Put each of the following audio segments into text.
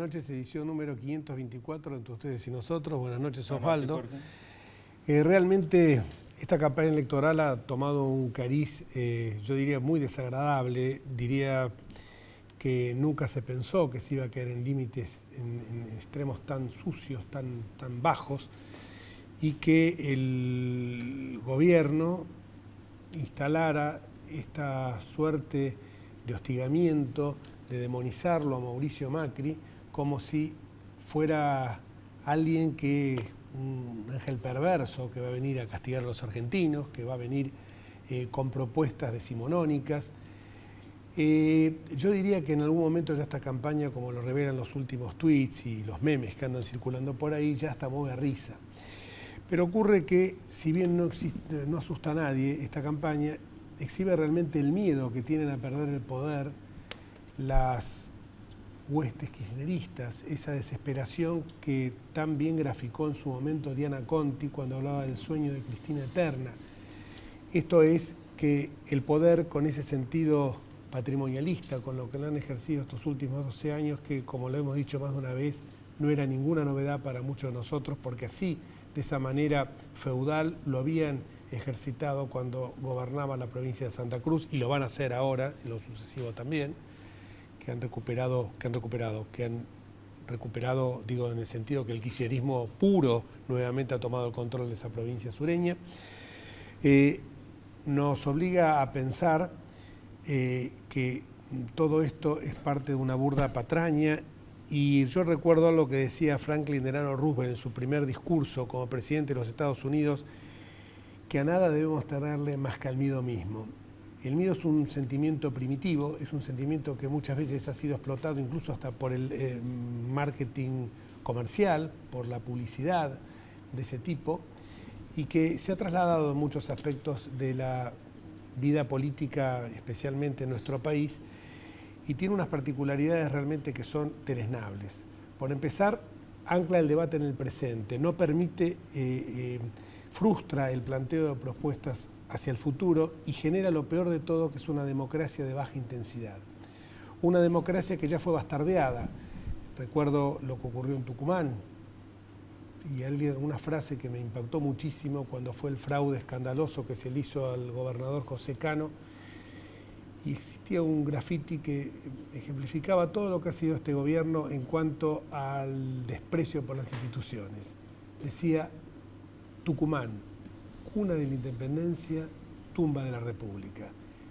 noches, edición número 524 entre ustedes y nosotros. Buenas noches, Osvaldo. Buenas noches, realmente esta campaña electoral ha tomado un cariz, yo diría, muy desagradable. Diría que nunca se pensó que se iba a caer en límites, en extremos tan sucios, tan bajos, y que el gobierno instalara esta suerte de hostigamiento, de demonizarlo a Mauricio Macri como si fuera alguien un ángel perverso que va a venir a castigar a los argentinos, que va a venir con propuestas decimonónicas. Yo diría que en algún momento ya esta campaña, como lo revelan los últimos tweets y los memes que andan circulando por ahí, ya hasta mueve risa. Pero ocurre que, si bien no asusta a nadie, esta campaña exhibe realmente el miedo que tienen a perder el poder las huestes kirchneristas, esa desesperación que tan bien graficó en su momento Diana Conti cuando hablaba del sueño de Cristina Eterna. Esto es que el poder, con ese sentido patrimonialista, con lo que lo han ejercido estos últimos 12 años, que, como lo hemos dicho más de una vez, no era ninguna novedad para muchos de nosotros, porque así, de esa manera feudal, lo habían ejercitado cuando gobernaba la provincia de Santa Cruz, y lo van a hacer ahora, en lo sucesivo también, que han recuperado, digo, en el sentido que el kirchnerismo puro nuevamente ha tomado el control de esa provincia sureña. Nos obliga a pensar que todo esto es parte de una burda patraña, y yo recuerdo lo que decía Franklin Delano Roosevelt en su primer discurso como presidente de los Estados Unidos, que a nada debemos tenerle más que al miedo mismo. El miedo es un sentimiento primitivo, es un sentimiento que muchas veces ha sido explotado incluso hasta por el marketing comercial, por la publicidad de ese tipo, y que se ha trasladado en muchos aspectos de la vida política, especialmente en nuestro país, y tiene unas particularidades realmente que son deleznables. Por empezar, ancla el debate en el presente, no permite, frustra el planteo de propuestas hacia el futuro y genera lo peor de todo, que es una democracia de baja intensidad. Una democracia que ya fue bastardeada. Recuerdo lo que ocurrió en Tucumán, y una frase que me impactó muchísimo cuando fue el fraude escandaloso que se le hizo al gobernador José Cano, y existía un graffiti que ejemplificaba todo lo que ha sido este gobierno en cuanto al desprecio por las instituciones. Decía: Tucumán, cuna de la independencia, tumba de la república.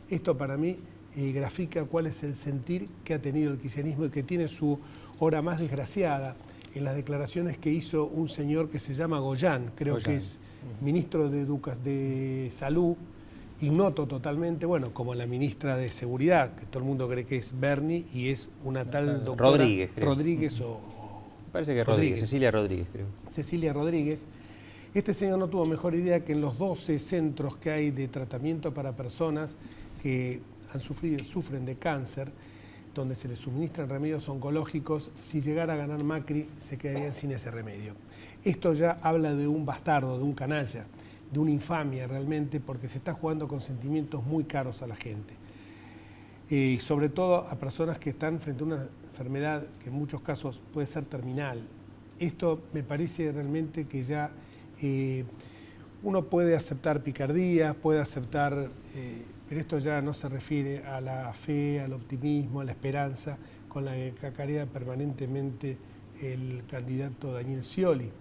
Esto para mí grafica cuál es el sentir que ha tenido el kirchnerismo, y que tiene su hora más desgraciada en las declaraciones que hizo un señor que se llama Goyán, creo que es ministro de Salud, ignoto totalmente, bueno, como la ministra de Seguridad, que todo el mundo cree que es Berni, y es una tal doctora Rodríguez, creo. Rodríguez parece que Rodríguez, Cecilia Rodríguez, creo. Cecilia Rodríguez. Este señor no tuvo mejor idea que en los 12 centros que hay de tratamiento para personas que sufren de cáncer, donde se les suministran remedios oncológicos, si llegara a ganar Macri, se quedarían sin ese remedio. Esto ya habla de un bastardo, de un canalla, de una infamia realmente, porque se está jugando con sentimientos muy caros a la gente. Y sobre todo a personas que están frente a una enfermedad que en muchos casos puede ser terminal. Esto me parece realmente que ya uno puede aceptar picardías, puede aceptar, pero esto ya no se refiere a la fe, al optimismo, a la esperanza con la que cacarea permanentemente el candidato Daniel Scioli.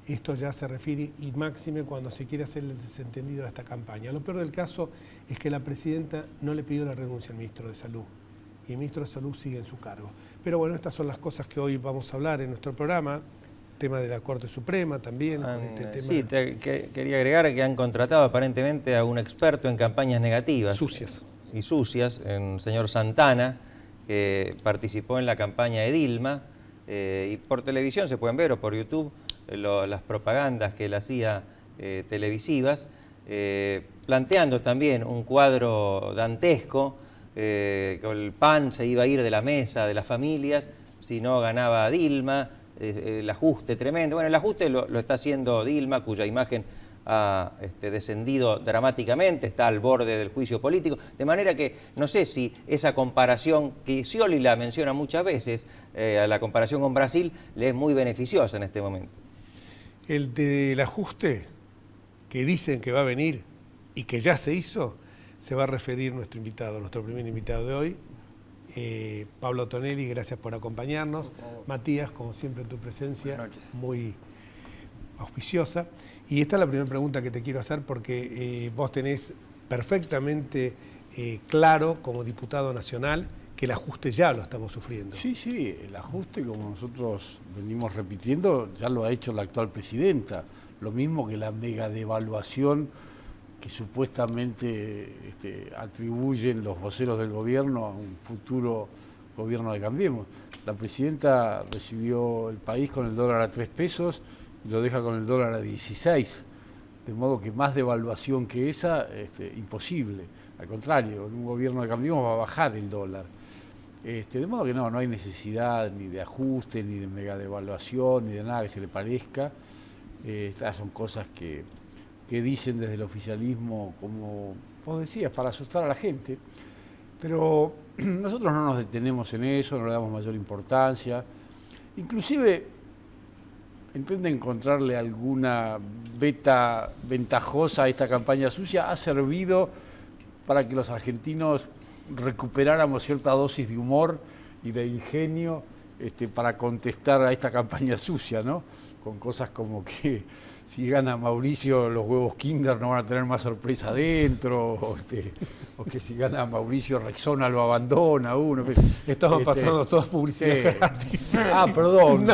Esto ya se refiere, y máxime cuando se quiere hacer el desentendido de esta campaña. Lo peor del caso es que la presidenta no le pidió la renuncia al ministro de Salud, y el ministro de Salud sigue en su cargo. Pero bueno, estas son las cosas que hoy vamos a hablar en nuestro programa. Tema de la Corte Suprema también, con este tema. Sí, quería agregar que han contratado aparentemente a un experto en campañas negativas. Sucias. Y sucias, el señor Santana, que participó en la campaña de Dilma, y por televisión se pueden ver, o por YouTube, las propagandas que él hacía televisivas, planteando también un cuadro dantesco, que el pan se iba a ir de la mesa de las familias si no ganaba Dilma, el ajuste tremendo. Bueno, el ajuste lo está haciendo Dilma, cuya imagen ha descendido dramáticamente, está al borde del juicio político, de manera que no sé si esa comparación, que Scioli la menciona muchas veces, la comparación con Brasil, le es muy beneficiosa en este momento. El del ajuste que dicen que va a venir y que ya se hizo, se va a referir nuestro invitado, nuestro primer invitado de hoy, Pablo Tonelli. Gracias por acompañarnos. Matías, como siempre, tu presencia muy auspiciosa. Y esta es la primera pregunta que te quiero hacer, porque vos tenés perfectamente claro, como diputado nacional, que el ajuste ya lo estamos sufriendo. Sí, sí, el ajuste, como nosotros venimos repitiendo, ya lo ha hecho la actual presidenta. Lo mismo que la mega devaluación que supuestamente atribuyen los voceros del gobierno a un futuro gobierno de Cambiemos. La presidenta recibió el país con el dólar a 3 pesos y lo deja con el dólar a 16. De modo que más devaluación que esa, imposible. Al contrario, en un gobierno de Cambiemos va a bajar el dólar. De modo que no hay necesidad ni de ajuste, ni de mega devaluación, ni de nada que se le parezca. Estas son cosas que dicen desde el oficialismo, como vos decías, para asustar a la gente. Pero nosotros no nos detenemos en eso, no le damos mayor importancia. Inclusive, intenta encontrarle alguna beta ventajosa a esta campaña sucia. Ha servido para que los argentinos recuperáramos cierta dosis de humor y de ingenio para contestar a esta campaña sucia, ¿no? Con cosas como que si gana Mauricio los huevos Kinder no van a tener más sorpresa adentro, o que si gana Mauricio Rexona lo abandona uno. Estamos pasando todas publicidad gratis. Perdón.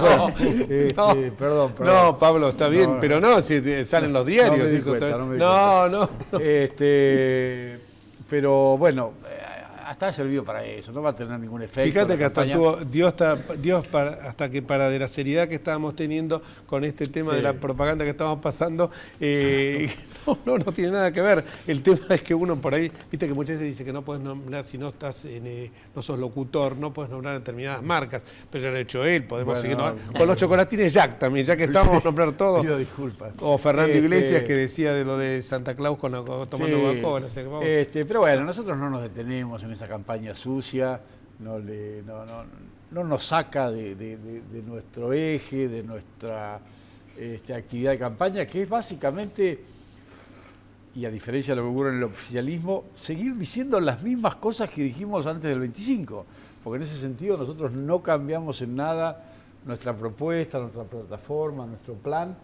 Perdón. No, Pablo, está bien, pero no, si salen los diarios. No. Pero bueno, hasta ha servido para eso, no va a tener ningún efecto. Fíjate que hasta que para de la seriedad que estábamos teniendo con este tema de la propaganda que estamos pasando, no tiene nada que ver. El tema es que uno por ahí, viste que muchas veces dice que no puedes nombrar, si no estás no sos locutor, no puedes nombrar determinadas marcas, pero ya lo ha hecho él, podemos seguir con los chocolatines Jack también, ya que estamos a nombrar todo. Pido disculpas. O Fernando Iglesias, que decía de lo de Santa Claus tomando Coca-Cola. Pero bueno, nosotros no nos detenemos en esa campaña sucia, no nos saca de nuestro eje, de nuestra actividad de campaña, que es básicamente, y a diferencia de lo que ocurre en el oficialismo, seguir diciendo las mismas cosas que dijimos antes del 25, porque en ese sentido nosotros no cambiamos en nada nuestra propuesta, nuestra plataforma, nuestro plan.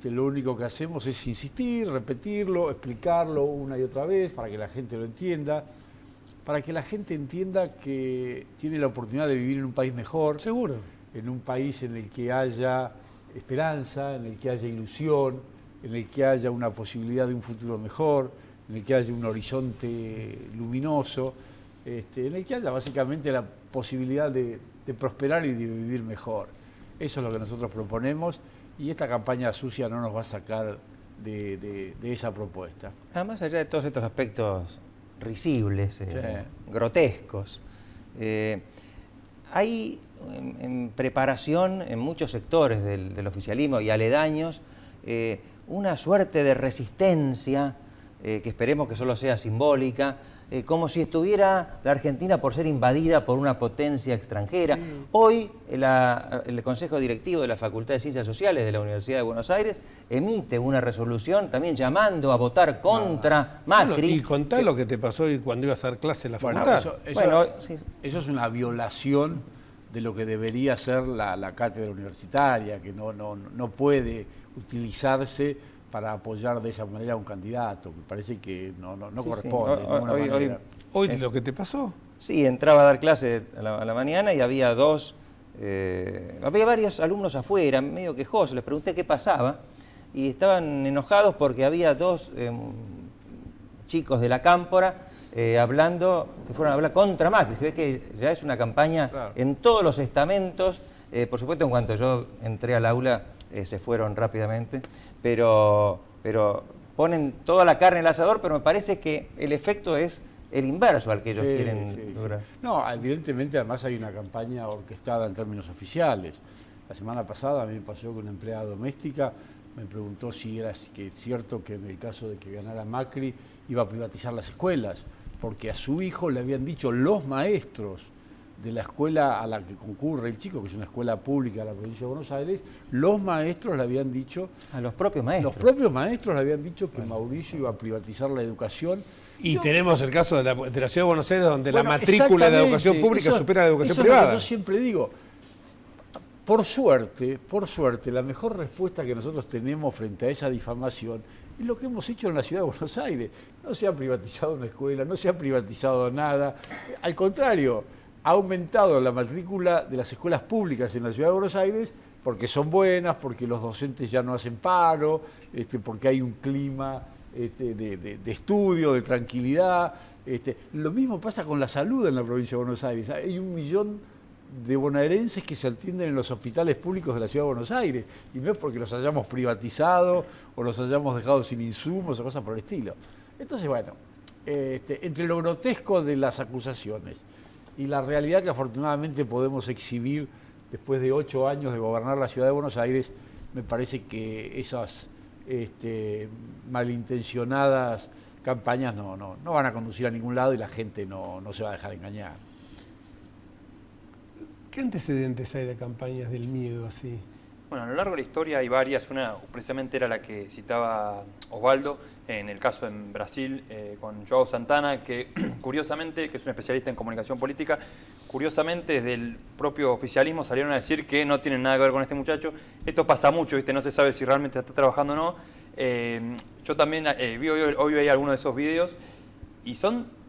Lo único que hacemos es insistir, repetirlo, explicarlo una y otra vez para que la gente lo entienda, para que la gente entienda que tiene la oportunidad de vivir en un país mejor. Seguro. En un país en el que haya esperanza, en el que haya ilusión, en el que haya una posibilidad de un futuro mejor, en el que haya un horizonte luminoso, en el que haya básicamente la posibilidad de prosperar y de vivir mejor. Eso es lo que nosotros proponemos y esta campaña sucia no nos va a sacar de esa propuesta. Más allá de todos estos aspectos risibles, grotescos, hay en preparación en muchos sectores del oficialismo y aledaños una suerte de resistencia que esperemos que solo sea simbólica, como si estuviera la Argentina por ser invadida por una potencia extranjera. Sí. Hoy el Consejo Directivo de la Facultad de Ciencias Sociales de la Universidad de Buenos Aires emite una resolución también llamando a votar contra Macri. Y contá lo que te pasó cuando ibas a dar clase en la facultad. Eso es una violación de lo que debería ser la cátedra universitaria, que no puede utilizarse para apoyar de esa manera a un candidato. Me parece que no corresponde. Sí. Hoy lo que te pasó. Sí, entraba a dar clase a la mañana y había varios alumnos afuera, medio quejosos. Les pregunté qué pasaba y estaban enojados porque había dos chicos de la Cámpora hablando, que fueron a hablar contra Macri. Se ve que ya es una campaña en todos los estamentos. Por supuesto, en cuanto yo entré al aula, se fueron rápidamente, pero ponen toda la carne en el asador, pero me parece que el efecto es el inverso al que ellos quieren lograr. Sí. No, evidentemente además hay una campaña orquestada en términos oficiales. La semana pasada a mí me pasó que una empleada doméstica me preguntó si era que es cierto que en el caso de que ganara Macri iba a privatizar las escuelas, porque a su hijo le habían dicho los maestros de la escuela a la que concurre el chico, que es una escuela pública de la provincia de Buenos Aires, los maestros le habían dicho... A los propios maestros. Los propios maestros le habían dicho que Mauricio iba a privatizar la educación. Y tenemos el caso de la Ciudad de Buenos Aires, donde la matrícula de la educación pública supera la educación privada. Es lo que yo siempre digo. Por suerte, la mejor respuesta que nosotros tenemos frente a esa difamación es lo que hemos hecho en la Ciudad de Buenos Aires. No se ha privatizado una escuela, no se ha privatizado nada. Al contrario, ha aumentado la matrícula de las escuelas públicas en la Ciudad de Buenos Aires porque son buenas, porque los docentes ya no hacen paro, porque hay un clima de estudio, de tranquilidad. Lo mismo pasa con la salud en la provincia de Buenos Aires. Hay 1 millón de bonaerenses que se atienden en los hospitales públicos de la Ciudad de Buenos Aires, y no es porque los hayamos privatizado o los hayamos dejado sin insumos o cosas por el estilo. Entonces, bueno, entre lo grotesco de las acusaciones y la realidad que afortunadamente podemos exhibir después de 8 años de gobernar la Ciudad de Buenos Aires, me parece que esas malintencionadas campañas no van a conducir a ningún lado y la gente no se va a dejar engañar. ¿Qué antecedentes hay de campañas del miedo así? Bueno, a lo largo de la historia hay varias. Una precisamente era la que citaba Osvaldo, en el caso en Brasil con João Santana, que curiosamente, que es un especialista en comunicación política, curiosamente desde el propio oficialismo salieron a decir que no tienen nada que ver con este muchacho. Esto pasa mucho, ¿viste? No se sabe si realmente está trabajando o no. Yo también hoy veía algunos de esos videos y son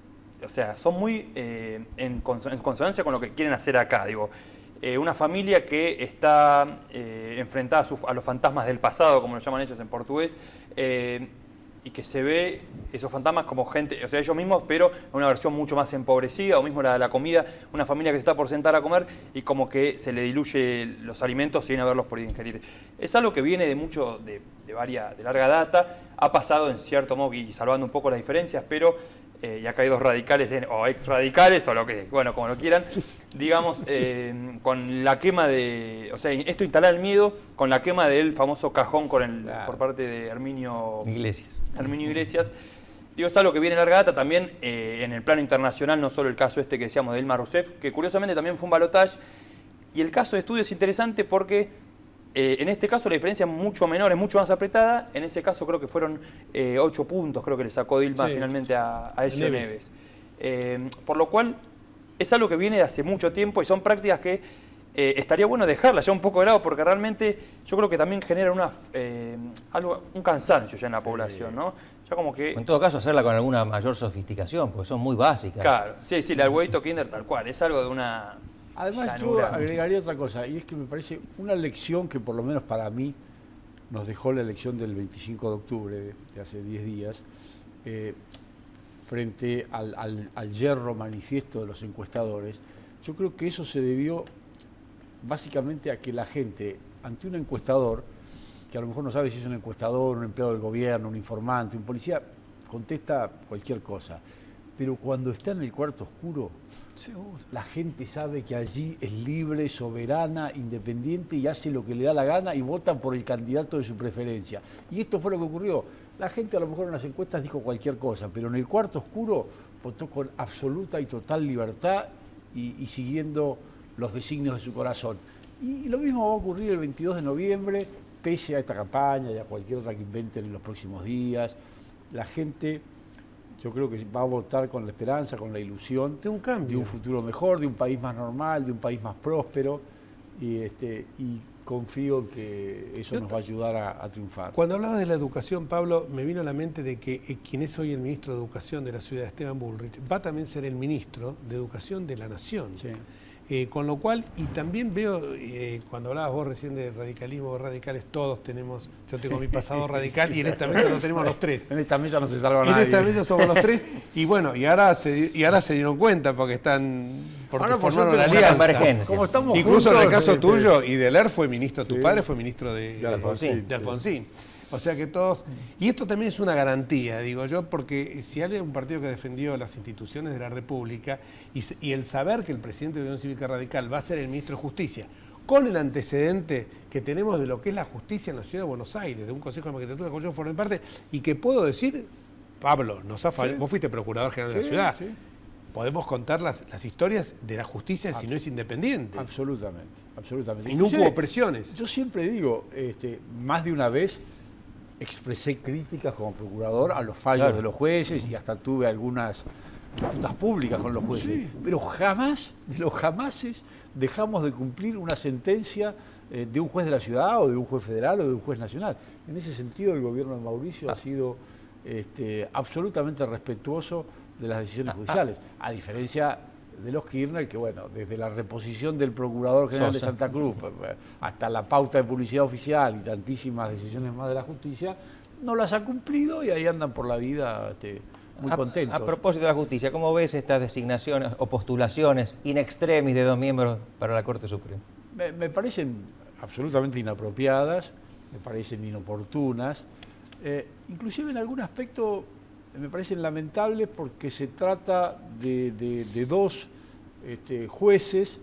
muy en consonancia con lo que quieren hacer acá. Digo, una familia que está enfrentada a los fantasmas del pasado, como lo llaman ellos en portugués, y que se ve esos fantasmas como gente, o sea, ellos mismos, pero en una versión mucho más empobrecida, o mismo la de la comida, una familia que se está por sentar a comer y como que se le diluye los alimentos sin haberlos podido ingerir. Es algo que viene de larga data, ha pasado en cierto modo, y salvando un poco las diferencias, pero y acá hay 2 radicales o ex radicales, o lo que, bueno, como lo quieran, digamos, con la quema de, o sea, esto instala el miedo con la quema del famoso cajón por parte de Herminio Iglesias. Digo, es algo que viene de larga data también en el plano internacional, no solo el caso que decíamos de Dilma Rousseff, que curiosamente también fue un balotaje, y el caso de estudio es interesante porque en este caso la diferencia es mucho menor, es mucho más apretada. En ese caso creo que fueron 8 puntos, creo que le sacó Dilma finalmente a Aécio Neves. Por lo cual es algo que viene de hace mucho tiempo y son prácticas que estaría bueno dejarlas ya un poco de lado, porque realmente yo creo que también genera un cansancio ya en la población, ¿no? Ya como que... En todo caso, hacerla con alguna mayor sofisticación, porque son muy básicas. Claro, sí, la del huevito Kinder tal cual, es algo de una... Además, yo agregaría otra cosa, y es que me parece una lección que por lo menos para mí nos dejó la elección del 25 de octubre, de hace 10 días, frente al yerro manifiesto de los encuestadores. Yo creo que eso se debió básicamente a que la gente, ante un encuestador, que a lo mejor no sabe si es un encuestador, un empleado del gobierno, un informante, un policía, contesta cualquier cosa. Pero cuando está en el cuarto oscuro, la gente sabe que allí es libre, soberana, independiente y hace lo que le da la gana y vota por el candidato de su preferencia. Y esto fue lo que ocurrió. La gente a lo mejor en las encuestas dijo cualquier cosa, pero en el cuarto oscuro votó con absoluta y total libertad y siguiendo los designios de su corazón. Y lo mismo va a ocurrir el 22 de noviembre, pese a esta campaña y a cualquier otra que inventen en los próximos días. La gente... Yo creo que va a votar con la esperanza, con la ilusión de un cambio, de un futuro mejor, de un país más normal, de un país más próspero, y confío en que eso nos va a ayudar a triunfar. Cuando hablabas de la educación, Pablo, me vino a la mente de que quien es hoy el ministro de Educación de la ciudad, Esteban Bullrich, va a también ser el ministro de Educación de la Nación. Sí. Con lo cual, y también veo, cuando hablabas vos recién de radicalismo, radicales, todos tenemos, yo tengo mi pasado radical y en esta mesa lo tenemos los 3. En esta mesa no se salva nadie. En esta mesa somos los 3 y bueno, y ahora se dieron cuenta porque formaron la alianza. Como estamos incluso juntos, en el caso tuyo y de Ler fue ministro, tu padre fue ministro de Alfonsín. O sea que todos... Y esto también es una garantía, digo yo, porque si hay un partido que defendió las instituciones de la República y el saber que el presidente de la Unión Cívica Radical va a ser el ministro de Justicia, con el antecedente que tenemos de lo que es la justicia en la Ciudad de Buenos Aires, de un Consejo de Magistratura que yo formé parte, y que puedo decir, Pablo, vos fuiste Procurador General de la Ciudad, podemos contar las historias de la justicia si no es independiente. Absolutamente, absolutamente. Y no hubo presiones. Yo siempre digo, más de una vez expresé críticas como procurador a los fallos de los jueces y hasta tuve algunas disputas públicas con los jueces. Pero jamás, de los jamases, dejamos de cumplir una sentencia de un juez de la ciudad o de un juez federal o de un juez nacional. En ese sentido, el gobierno de Mauricio ha sido absolutamente respetuoso de las decisiones judiciales, a diferencia de los Kirchner, que bueno, desde la reposición del Procurador General de Santa Cruz hasta la pauta de publicidad oficial y tantísimas decisiones más de la justicia, no las ha cumplido y ahí andan por la vida muy contentos. A propósito de la justicia, ¿cómo ves estas designaciones o postulaciones in extremis de 2 miembros para la Corte Suprema? Me parecen absolutamente inapropiadas, me parecen inoportunas, inclusive en algún aspecto me parecen lamentables porque se trata de dos jueces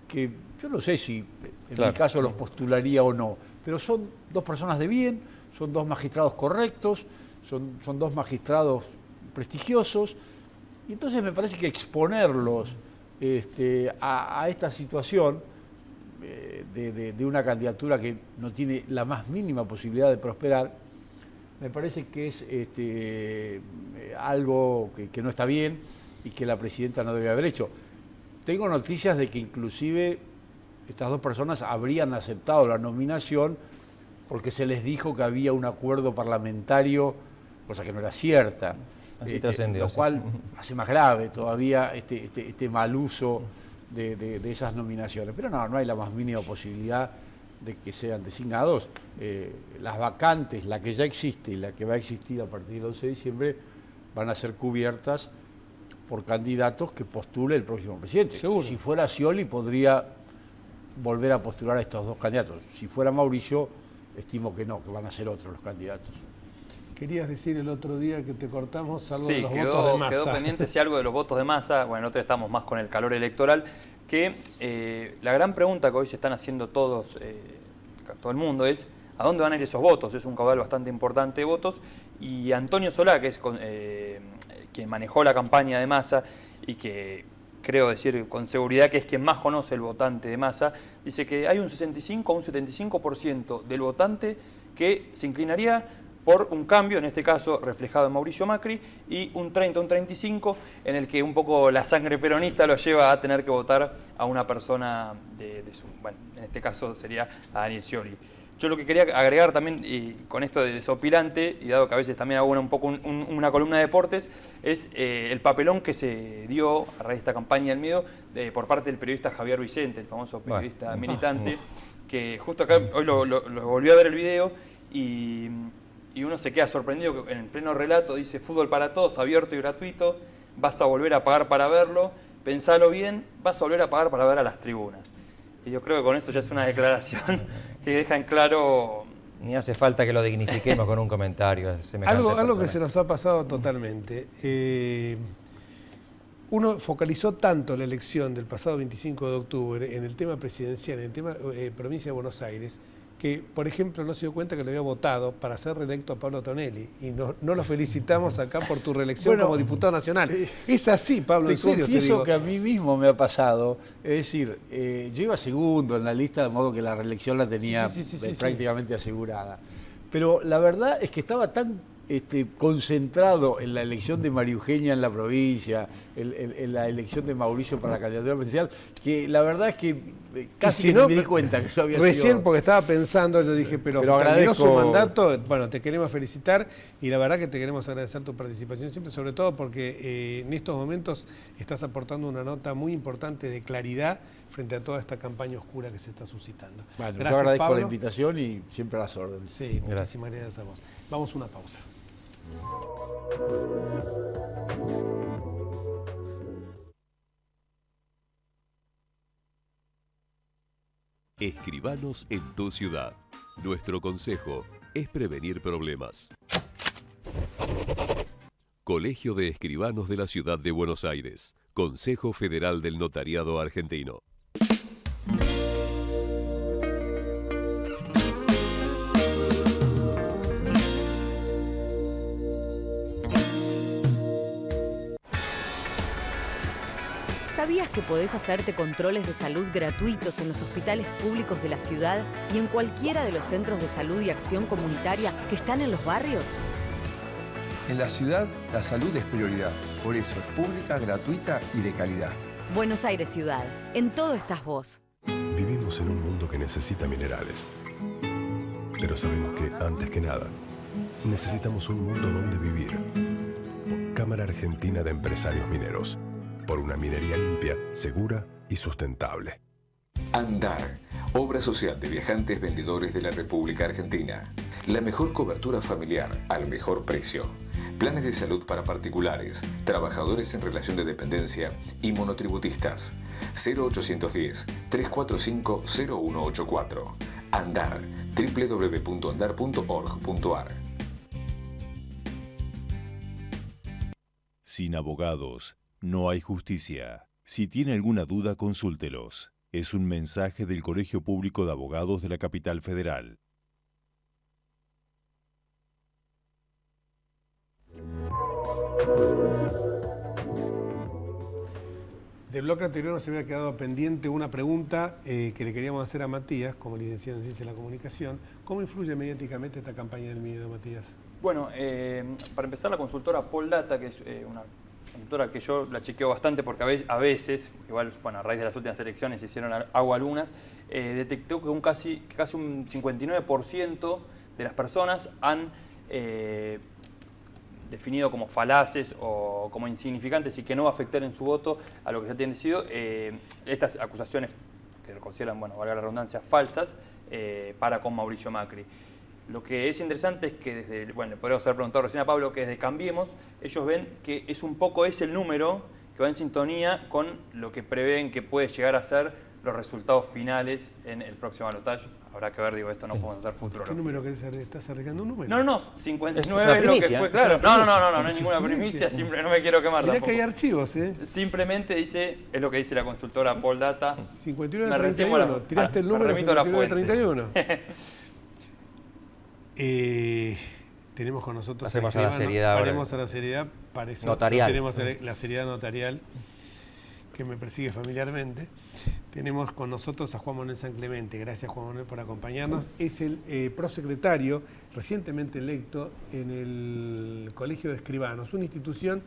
que yo no sé si en mi caso los postularía o no, pero son 2 personas de bien, son 2 magistrados correctos, son 2 magistrados prestigiosos, y entonces me parece que exponerlos a esta situación de una candidatura que no tiene la más mínima posibilidad de prosperar, me parece que es algo que no está bien y que la presidenta no debe haber hecho. Tengo noticias de que inclusive estas 2 personas habrían aceptado la nominación porque se les dijo que había un acuerdo parlamentario, cosa que no era cierta, lo cual hace más grave todavía este mal uso de esas nominaciones. Pero no hay la más mínima posibilidad de que sean designados. Las vacantes, la que ya existe y la que va a existir a partir del 11 de diciembre, van a ser cubiertas por candidatos que postule el próximo presidente. Seguro. Si fuera Scioli, podría volver a postular a estos 2 candidatos. Si fuera Mauricio, estimo que no, que van a ser otros los candidatos. Querías decir el otro día que te cortamos algo de los quedó, votos de Massa. quedó pendiente algo de los votos de Massa. Bueno, nosotros estamos más con el calor electoral, que la gran pregunta que hoy se están haciendo todo el mundo es ¿a dónde van a ir esos votos? Es un caudal bastante importante de votos, y Antonio Solá, que es quien manejó la campaña de Massa y que creo decir con seguridad que es quien más conoce el votante de Massa, dice que hay un 65 o un 75% del votante que se inclinaría por un cambio, en este caso reflejado en Mauricio Macri, y un 30, un 35, en el que un poco la sangre peronista lo lleva a tener que votar a una persona de su, bueno, en este caso sería a Daniel Scioli. Yo lo que quería agregar también, y con esto de desopilante, y dado que a veces también hago un poco una columna de deportes, es el papelón que se dio a raíz de esta campaña del miedo por parte del periodista Javier Vicente, el famoso periodista militante, que justo acá hoy lo volvió a ver el video y uno se queda sorprendido que en el pleno relato dice fútbol para todos, abierto y gratuito, vas a volver a pagar para verlo, pensalo bien, vas a volver a pagar para ver a las tribunas. Y yo creo que con eso ya es una declaración que deja en claro... Ni hace falta que lo dignifiquemos con un comentario. Algo que se nos ha pasado totalmente. Uno focalizó tanto la elección del pasado 25 de octubre en el tema presidencial, en el tema provincia de Buenos Aires, que, por ejemplo, no se dio cuenta que le había votado para ser reelecto a Pablo Tonelli. Y no lo felicitamos acá por tu reelección como diputado nacional. Es así, Pablo, en serio te digo. Confieso que a mí mismo me ha pasado. Es decir, yo iba segundo en la lista, de modo que la reelección la tenía prácticamente asegurada. Pero la verdad es que estaba tan concentrado en la elección de María Eugenia en la provincia, en la elección de Mauricio para la candidatura presidencial, que la verdad es que casi si no, me di cuenta que eso había recién sido... porque estaba pensando, yo dije, pero terminó agradezco su mandato, bueno, te queremos felicitar y la verdad que te queremos agradecer tu participación siempre, sobre todo porque en estos momentos estás aportando una nota muy importante de claridad frente a toda esta campaña oscura que se está suscitando. Bueno, gracias, te agradezco Pablo. la invitación y siempre a las órdenes. Sí, muchísimas gracias a vos. Vamos a una pausa. Escribanos en tu ciudad. Nuestro consejo es prevenir problemas. Colegio de Escribanos de la Ciudad de Buenos Aires. Consejo Federal del Notariado Argentino. ¿Sabías que podés hacerte controles de salud gratuitos en los hospitales públicos de la ciudad y en cualquiera de los centros de salud y acción comunitaria que están en los barrios? En la ciudad, la salud es prioridad. Por eso es pública, gratuita y de calidad. Buenos Aires Ciudad. En todo estás vos. Vivimos en un mundo que necesita minerales. Pero sabemos que, antes que nada, necesitamos un mundo donde vivir. Cámara Argentina de Empresarios Mineros. Por una minería limpia, segura y sustentable. Andar, obra social de viajantes vendedores de la República Argentina. La mejor cobertura familiar al mejor precio. Planes de salud para particulares, trabajadores en relación de dependencia y monotributistas. 0810-345-0184. Andar, www.andar.org.ar. Sin abogados, no hay justicia. Si tiene alguna duda, consúltelos. Es un mensaje del Colegio Público de Abogados de la Capital Federal. Del bloque anterior nos había quedado pendiente una pregunta que le queríamos hacer a Matías, como licenciado en Ciencia de la Comunicación. ¿Cómo influye mediáticamente esta campaña del miedo, Matías? Bueno, para empezar, la consultora Poldata, que es una consultora que yo la chequeo bastante porque a veces, igual, bueno, a raíz de las últimas elecciones se hicieron agualunas, detectó que casi un 59% de las personas han definido como falaces o como insignificantes y que no va a afectar en su voto a lo que ya tienen decidido, estas acusaciones que lo consideran, bueno, valga la redundancia, falsas, para con Mauricio Macri. Lo que es interesante es que desde, bueno, le podríamos haber preguntado recién a Pablo, que desde Cambiemos, ellos ven que es un poco ese el número que va en sintonía con lo que prevén que puede llegar a ser los resultados finales en el próximo balotaje. Habrá que ver, digo, esto no podemos hacer futuro. ¿Qué número querés? ¿Estás arriesgando un número? No, 59 es lo que fue, claro. No es ninguna primicia, no me quiero quemar tampoco. Que hay archivos, Simplemente dice, es lo que dice la consultora Poldata. 59 de 31, tiraste el número 59 de 31. Tenemos con nosotros... Hacemos a la seriedad ahora. Paremos a la seriedad, para eso notarial. Tenemos la seriedad notarial que me persigue familiarmente. Tenemos con nosotros a Juan Manuel San Clemente. Gracias, Juan Manuel, por acompañarnos. Es el prosecretario recientemente electo en el Colegio de Escribanos, una institución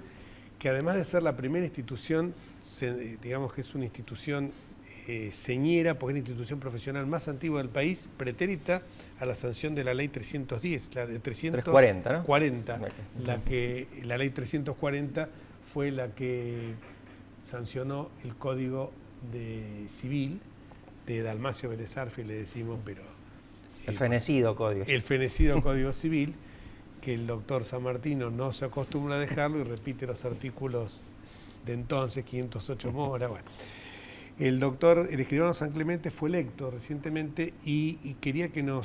que, además de ser la primera institución, digamos que es una institución señera, porque es la institución profesional más antigua del país, pretérita a la sanción de la ley 310, la de 340, ¿no? 40, la ley 340 fue la que sancionó el Código Civil de Dalmacio Vélez Arfield, le decimos, pero... El fenecido Código. El fenecido Código Civil, que el doctor San Martino no se acostumbra a dejarlo y repite los artículos de entonces, 508 mora, bueno. El escribano San Clemente fue electo recientemente y quería que la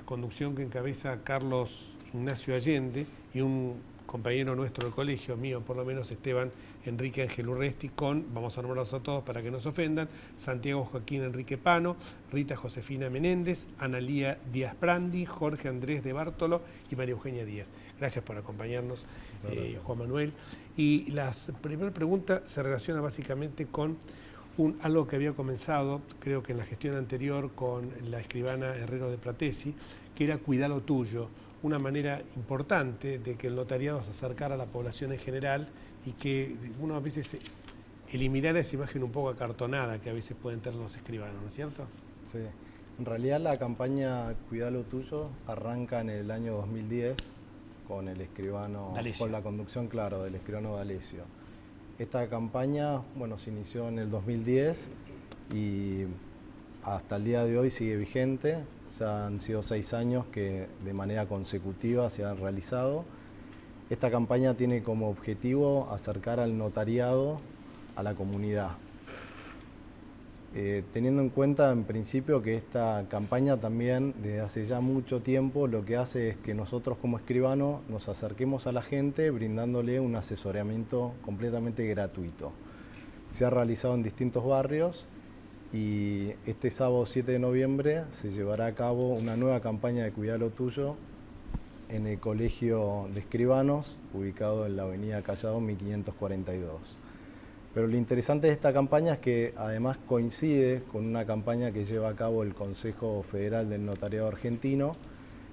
conducción que encabeza Carlos Ignacio Allende y un compañero nuestro del colegio, mío por lo menos, Esteban Enrique Ángel Urresti, vamos a nombrarlos a todos para que no se ofendan, Santiago Joaquín Enrique Pano, Rita Josefina Menéndez, Analía Díaz Prandi, Jorge Andrés de Bártolo y María Eugenia Díaz. Gracias por acompañarnos, Juan Manuel. Y la primera pregunta se relaciona básicamente con algo que había comenzado, creo que en la gestión anterior, con la escribana Herrero de Pratesi, que era cuidar lo tuyo, una manera importante de que el notariado se acercara a la población en general y que uno a veces eliminara esa imagen un poco acartonada que a veces pueden tener los escribanos, ¿no es cierto? Sí, en realidad la campaña Cuidá lo tuyo arranca en el año 2010 con el escribano, D'Alessio. Con la conducción, claro, del escribano D'Alessio. Esta campaña, bueno, se inició en el 2010 y hasta el día de hoy sigue vigente. Ya han sido 6 años que de manera consecutiva se han realizado. Esta campaña tiene como objetivo acercar al notariado a la comunidad. Teniendo en cuenta en principio que esta campaña también desde hace ya mucho tiempo lo que hace es que nosotros como escribanos nos acerquemos a la gente brindándole un asesoramiento completamente gratuito. Se ha realizado en distintos barrios y este sábado 7 de noviembre se llevará a cabo una nueva campaña de Cuidá lo tuyo en el Colegio de Escribanos, ubicado en la avenida Callao 1542. Pero lo interesante de esta campaña es que además coincide con una campaña que lleva a cabo el Consejo Federal del Notariado Argentino,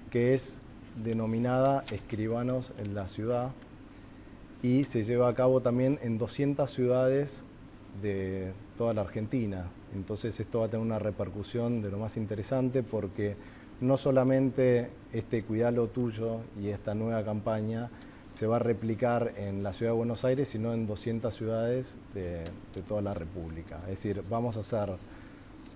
que es denominada Escribanos en la Ciudad, y se lleva a cabo también en 200 ciudades de toda la Argentina. Entonces esto va a tener una repercusión de lo más interesante, porque no solamente este Cuidá lo Tuyo y esta nueva campaña se va a replicar en la ciudad de Buenos Aires, sino en 200 ciudades de toda la República. Es decir, vamos a ser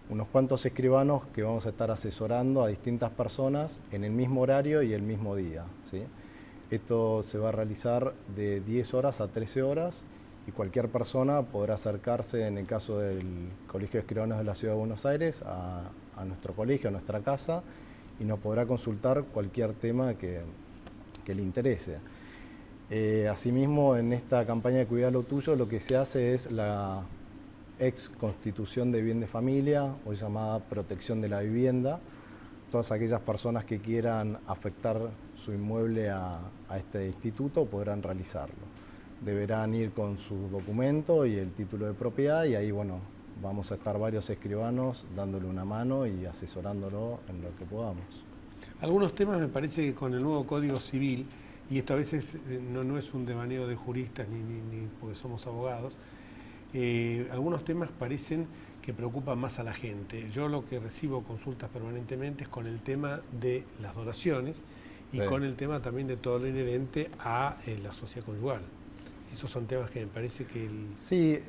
unos cuantos escribanos que vamos a estar asesorando a distintas personas en el mismo horario y el mismo día, ¿sí? Esto se va a realizar de 10 horas a 13 horas y cualquier persona podrá acercarse, en el caso del Colegio de Escribanos de la Ciudad de Buenos Aires, a nuestro colegio, a nuestra casa, y nos podrá consultar cualquier tema que le interese. Asimismo, en esta campaña de Cuidá lo Tuyo, lo que se hace es la ex constitución de bien de familia, hoy llamada protección de la vivienda. Todas aquellas personas que quieran afectar su inmueble a este instituto podrán realizarlo. Deberán ir con su documento y el título de propiedad, y ahí, bueno, vamos a estar varios escribanos dándole una mano y asesorándolo en lo que podamos. Algunos temas me parece que con el nuevo Código Civil, y esto a veces no es un devaneo de juristas ni porque somos abogados, algunos temas parecen que preocupan más a la gente. Yo lo que recibo consultas permanentemente es con el tema de las donaciones y Sí. con el tema también de todo lo inherente a la sociedad conyugal. Esos son temas que me parece que... Sí,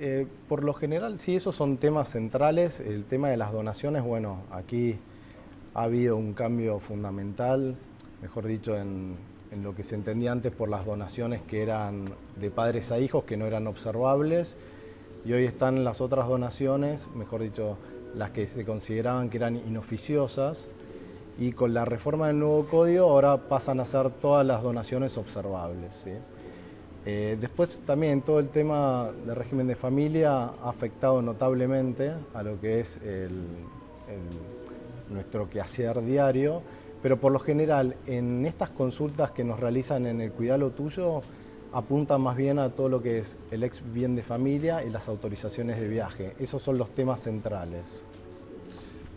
por lo general, sí, esos son temas centrales. El tema de las donaciones, bueno, aquí ha habido un cambio fundamental, mejor dicho, en lo que se entendía antes por las donaciones que eran de padres a hijos, que no eran observables, y hoy están las otras donaciones, mejor dicho, las que se consideraban que eran inoficiosas, y con la reforma del nuevo código ahora pasan a ser todas las donaciones observables, ¿sí? Después también todo el tema del régimen de familia ha afectado notablemente a lo que es nuestro quehacer diario, pero por lo general en estas consultas que nos realizan en el Cuidá lo Tuyo apuntan más bien a todo lo que es el ex bien de familia y las autorizaciones de viaje. Esos son los temas centrales.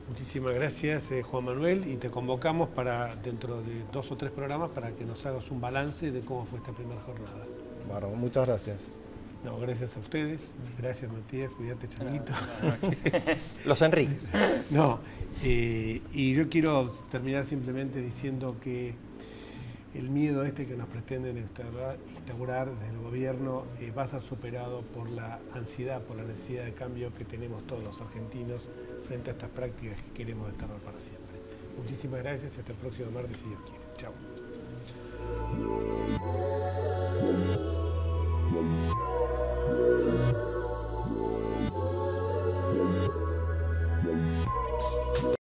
Muchísimas gracias, Juan Manuel, y te convocamos para dentro de 2 o 3 programas para que nos hagas un balance de cómo fue esta primera jornada. Bueno, muchas gracias. No, gracias a ustedes. Gracias, Matías. Cuídate, Changuito. Los Enríquez. No, y yo quiero terminar simplemente diciendo que el miedo que nos pretenden instaurar desde el gobierno va a ser superado por la ansiedad, por la necesidad de cambio que tenemos todos los argentinos frente a estas prácticas que queremos desterrar para siempre. Muchísimas gracias y hasta el próximo martes, si Dios quiere. Chao.